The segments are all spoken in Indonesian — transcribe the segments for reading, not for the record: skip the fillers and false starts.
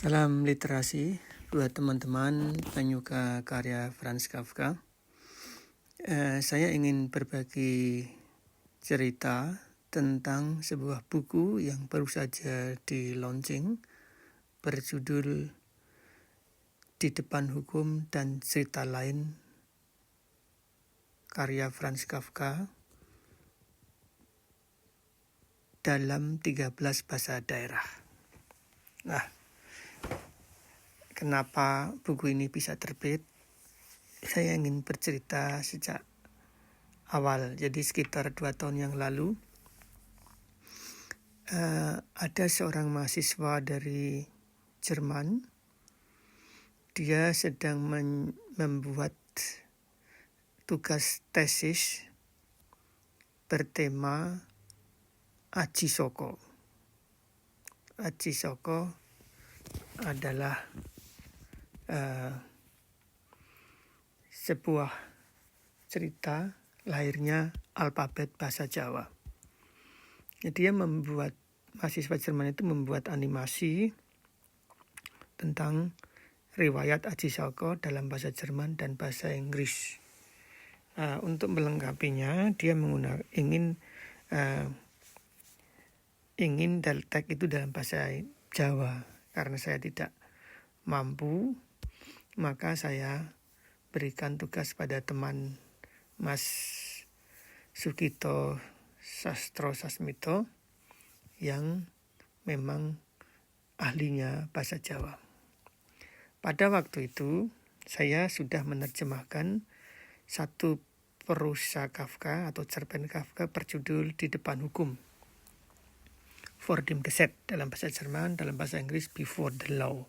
Salam literasi buat teman-teman penyuka karya Franz Kafka. Saya ingin berbagi cerita tentang sebuah buku yang baru saja di-launching berjudul Di Depan Hukum dan Cerita Lain, karya Franz Kafka dalam 13 bahasa daerah. Nah, kenapa buku ini bisa terbit? Saya ingin bercerita sejak awal, jadi sekitar 2 tahun yang lalu. Ada seorang mahasiswa dari Jerman. Dia sedang membuat tugas tesis bertema Ajisoko. Ajisoko adalah sebuah cerita lahirnya alfabet bahasa Jawa. Jadi mahasiswa Jerman itu membuat animasi tentang riwayat Ajisoko dalam bahasa Jerman dan bahasa Inggris. Untuk melengkapinya, dia ingin teks itu dalam bahasa Jawa. Karena saya tidak mampu, maka saya berikan tugas pada teman Mas Sugito Sastro Sasmito yang memang ahlinya bahasa Jawa. Pada waktu itu saya sudah menerjemahkan satu prosa Kafka atau cerpen Kafka berjudul Di Depan Hukum, Vor dem Gesetz dalam bahasa Jerman, dalam bahasa Inggris Before the Law.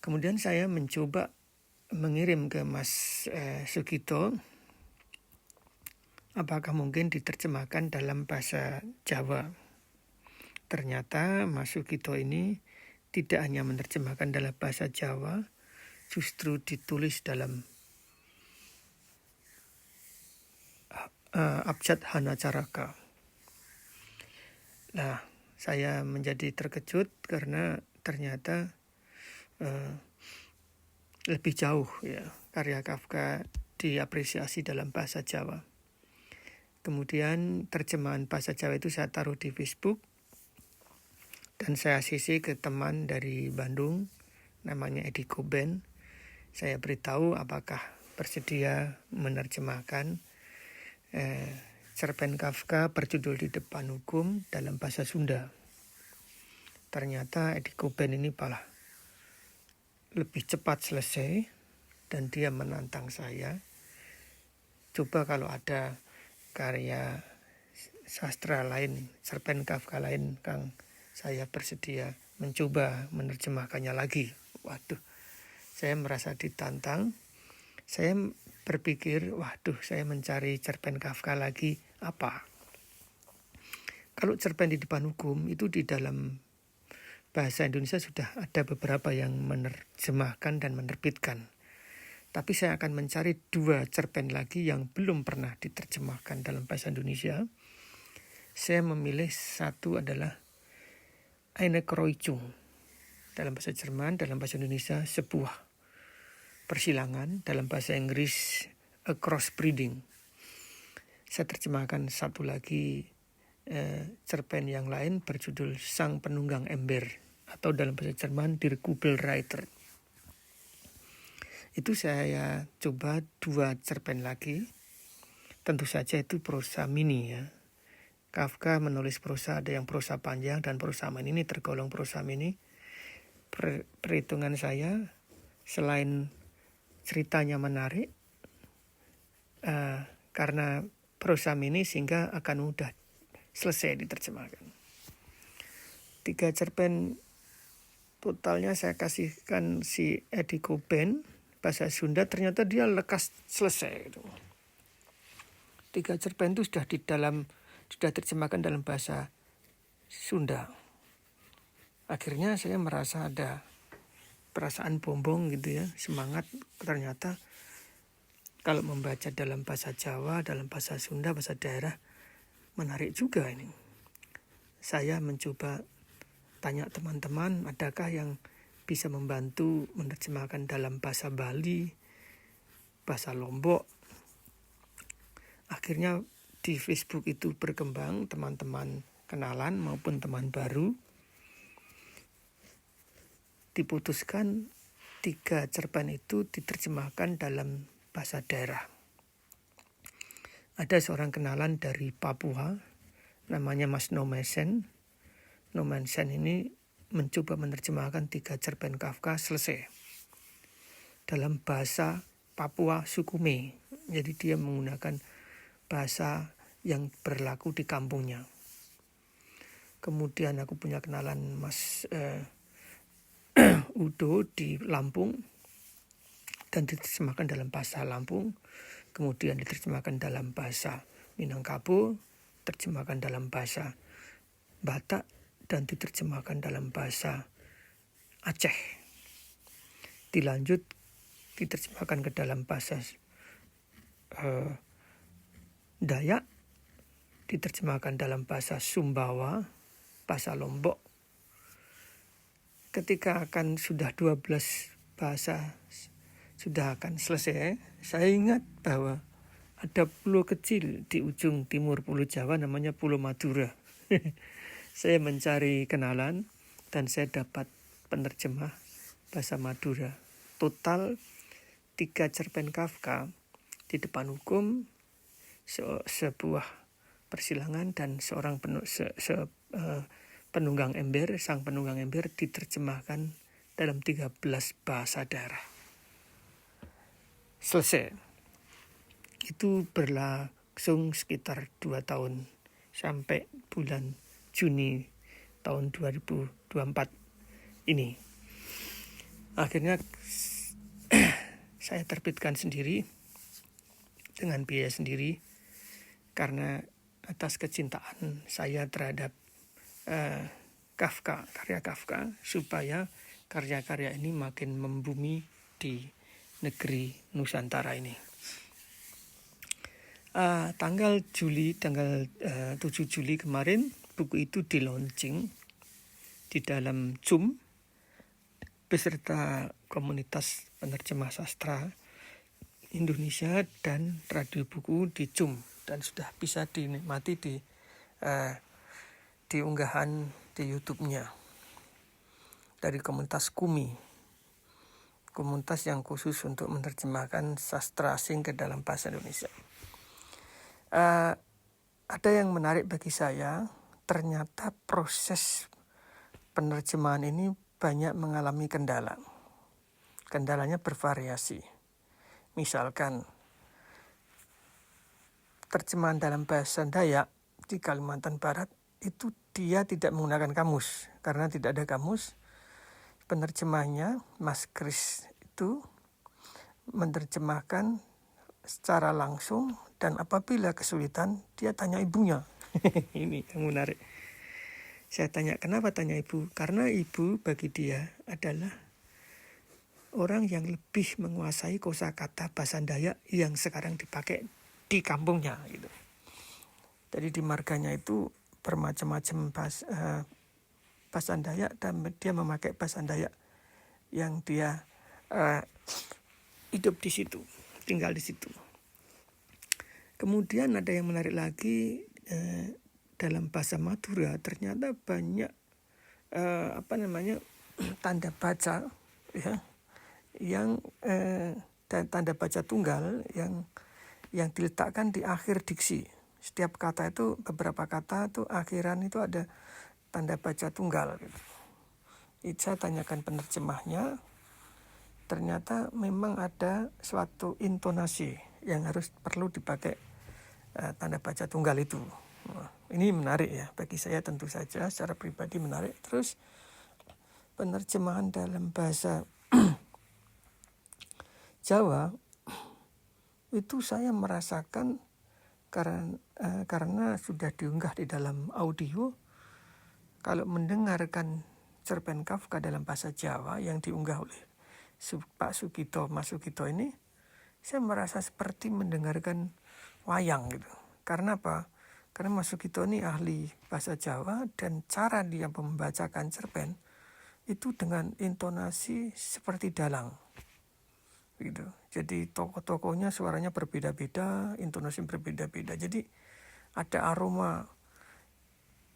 Kemudian saya mencoba mengirim ke Mas Sugito, apakah mungkin diterjemahkan dalam bahasa Jawa. Ternyata Mas Sugito ini tidak hanya menerjemahkan dalam bahasa Jawa, justru ditulis dalam abjad Hanacaraka. Nah, saya menjadi terkejut karena ternyata lebih jauh ya karya Kafka diapresiasi dalam bahasa Jawa. Kemudian terjemahan bahasa Jawa itu saya taruh di Facebook dan saya CC ke teman dari Bandung namanya Edi Koben. Saya beritahu apakah bersedia menerjemahkan cerpen Kafka berjudul Di Depan Hukum dalam bahasa Sunda. Ternyata Edi Koben ini malah lebih cepat selesai dan dia menantang saya. Coba kalau ada karya sastra lain, cerpen Kafka lain, Kang, saya bersedia mencoba menerjemahkannya lagi. Waduh, saya merasa ditantang. Saya berpikir, saya mencari cerpen Kafka lagi apa? Kalau cerpen Di Depan Hukum itu di dalam bahasa Indonesia sudah ada beberapa yang menerjemahkan dan menerbitkan. Tapi saya akan mencari 2 cerpen lagi yang belum pernah diterjemahkan dalam bahasa Indonesia. Saya memilih satu adalah Eine Kreuzung dalam bahasa Jerman, dalam bahasa Indonesia sebuah persilangan, dalam bahasa Inggris a crossbreeding. Saya terjemahkan satu lagi cerpen yang lain berjudul Sang Penunggang Ember atau dalam bahasa Jerman Der Kugelreiter. Itu saya coba 2 cerpen lagi. Tentu saja itu prosa mini ya. Kafka menulis prosa, ada yang prosa panjang dan prosa mini, ini tergolong prosa mini. Perhitungan saya, selain ceritanya menarik, karena prosa mini sehingga akan mudah selesai diterjemahkan. 3 cerpen totalnya saya kasihkan si Edi Koben bahasa Sunda, ternyata dia lekas selesai. 3 cerpen itu sudah terjemahkan dalam bahasa Sunda. Akhirnya saya merasa ada perasaan bombong gitu ya, semangat. Ternyata kalau membaca dalam bahasa Jawa, dalam bahasa Sunda, bahasa daerah, menarik juga ini. Saya mencoba tanya teman-teman, adakah yang bisa membantu menerjemahkan dalam bahasa Bali, bahasa Lombok. Akhirnya di Facebook itu berkembang, teman-teman kenalan maupun teman baru. Diputuskan 3 cerpen itu diterjemahkan dalam bahasa daerah. Ada seorang kenalan dari Papua, namanya Mas Nomesen. Nomesen ini mencoba menerjemahkan 3 cerpen Kafka selesai dalam bahasa Papua Sukume. Jadi dia menggunakan bahasa yang berlaku di kampungnya. Kemudian aku punya kenalan Mas Udo di Lampung dan diterjemahkan dalam bahasa Lampung. Kemudian diterjemahkan dalam bahasa Minangkabau, terjemahkan dalam bahasa Batak, dan diterjemahkan dalam bahasa Aceh. Dilanjut diterjemahkan ke dalam bahasa Dayak, diterjemahkan dalam bahasa Sumbawa, bahasa Lombok. Ketika akan sudah 12 bahasa sudah akan selesai, saya ingat bahwa ada pulau kecil di ujung timur Pulau Jawa namanya Pulau Madura. Saya mencari kenalan dan saya dapat penerjemah bahasa Madura. Total 3 cerpen Kafka, Di Depan Hukum, sebuah persilangan, dan seorang penunggang ember, sang penunggang ember diterjemahkan dalam 13 bahasa daerah. Selesai. Itu berlangsung sekitar 2 tahun sampai bulan Juni tahun 2024 ini. Akhirnya saya terbitkan sendiri dengan biaya sendiri karena atas kecintaan saya terhadap Kafka, karya Kafka, supaya karya-karya ini makin membumi di negeri Nusantara ini. Tanggal 7 Juli kemarin buku itu di-launching di dalam Zoom beserta komunitas penerjemah sastra Indonesia dan radio buku di Zoom, dan sudah bisa dinikmati di unggahan di YouTube-nya dari komunitas Kumi, komunitas yang khusus untuk menerjemahkan sastra asing ke dalam bahasa Indonesia. Ada yang menarik bagi saya, ternyata proses penerjemahan ini banyak mengalami kendala. Kendalanya bervariasi. Misalkan terjemahan dalam bahasa Dayak di Kalimantan Barat itu dia tidak menggunakan kamus. Karena tidak ada kamus, penerjemahnya Mas Kris itu menerjemahkan secara langsung, dan apabila kesulitan dia tanya ibunya. Ini yang menarik. Saya tanya, kenapa tanya ibu? Karena ibu bagi dia adalah orang yang lebih menguasai kosakata bahasa Dayak yang sekarang dipakai di kampungnya gitu. Jadi di marganya itu bermacam-macam bahasa Dayak, dan dia memakai bahasa Dayak yang dia hidup di situ, tinggal di situ. Kemudian ada yang menarik lagi, dalam bahasa Madura ternyata banyak tanda baca ya, yang tanda baca tunggal yang diletakkan di akhir diksi. Setiap kata itu, beberapa kata itu akhiran itu ada tanda baca tunggal gitu. Itu saya tanyakan penerjemahnya, ternyata memang ada suatu intonasi yang perlu dipakai tanda baca tunggal itu. Ini menarik ya, bagi saya tentu saja secara pribadi menarik. Terus penerjemahan dalam bahasa Jawa itu saya merasakan karena sudah diunggah di dalam audio. Kalau mendengarkan cerpen Kafka dalam bahasa Jawa yang diunggah oleh Pak Sugito, Mas Sugito ini, saya merasa seperti mendengarkan wayang gitu. Karena apa? Karena Mas Sugito ini ahli bahasa Jawa dan cara dia membacakan cerpen itu dengan intonasi seperti dalang. Gitu. Jadi tokoh-tokohnya suaranya berbeda-beda, intonasi berbeda-beda. Jadi ada aroma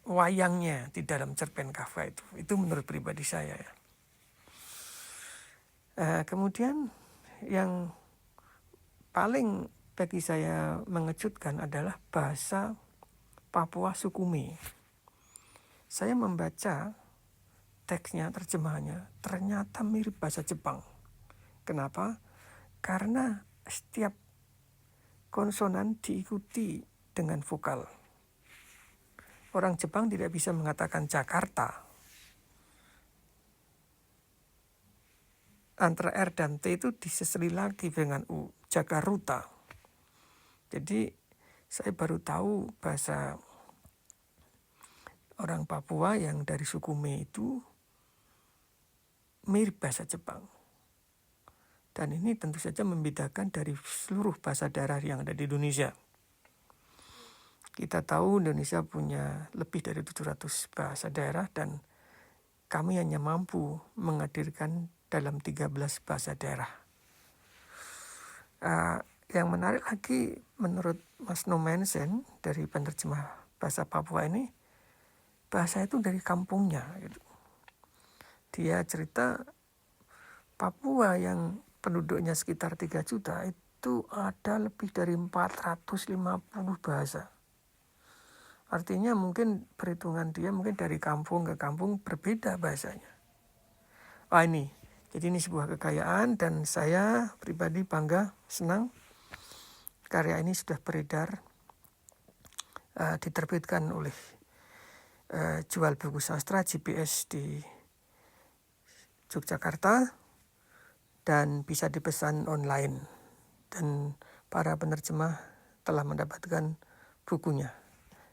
wayangnya di dalam cerpen Kafka itu. Itu menurut pribadi saya. Kemudian yang paling bagi saya mengejutkan adalah bahasa Papua Sukumi. Saya membaca teksnya, terjemahannya, ternyata mirip bahasa Jepang. Kenapa? Karena setiap konsonan diikuti dengan vokal. Orang Jepang tidak bisa mengatakan Jakarta. Antara R dan T itu diseseli lagi dengan U, Jakarta. Jadi saya baru tahu bahasa orang Papua yang dari Sukumi itu mirip bahasa Jepang. Dan ini tentu saja membedakan dari seluruh bahasa daerah yang ada di Indonesia. Kita tahu Indonesia punya lebih dari 700 bahasa daerah dan kami hanya mampu menghadirkan dalam 13 bahasa daerah. Yang menarik lagi menurut Mas Nomensen dari penerjemah bahasa Papua ini, bahasa itu dari kampungnya. Gitu. Dia cerita Papua yang penduduknya sekitar 3 juta itu ada lebih dari 450 bahasa. Artinya mungkin perhitungan dia mungkin dari kampung ke kampung berbeda bahasanya. Jadi ini sebuah kekayaan dan saya pribadi bangga, senang karya ini sudah beredar, diterbitkan oleh Jual Buku Sastra GPS di Yogyakarta dan bisa dipesan online. Dan para penerjemah telah mendapatkan bukunya.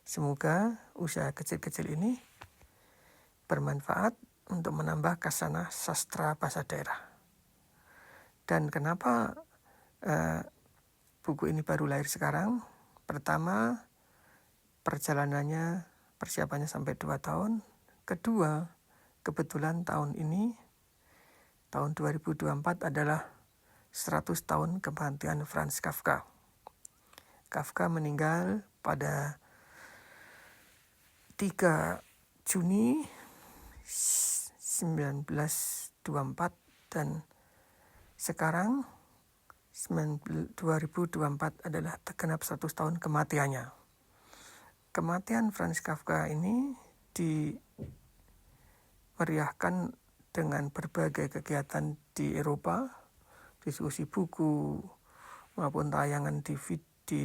Semoga usaha kecil-kecil ini bermanfaat untuk menambah khasanah sastra bahasa daerah. Dan kenapa buku ini baru lahir sekarang? Pertama, persiapannya sampai 2 tahun. Kedua, kebetulan tahun ini, tahun 2024 adalah 100 tahun kematian Franz Kafka. Kafka meninggal pada 3 Juni 1924 dan sekarang 2024 adalah genap 100 tahun kematiannya. Kematian Franz Kafka ini dimeriahkan dengan berbagai kegiatan di Eropa, diskusi buku maupun tayangan di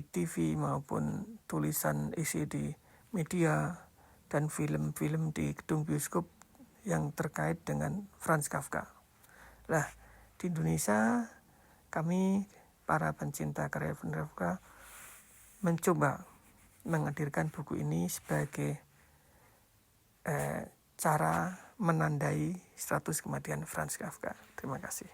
TV maupun tulisan isi di media dan film-film di gedung bioskop yang terkait dengan Franz Kafka. Nah, di Indonesia kami para pencinta karya Franz Kafka mencoba menghadirkan buku ini sebagai cara menandai 100 kematian Franz Kafka. Terima kasih.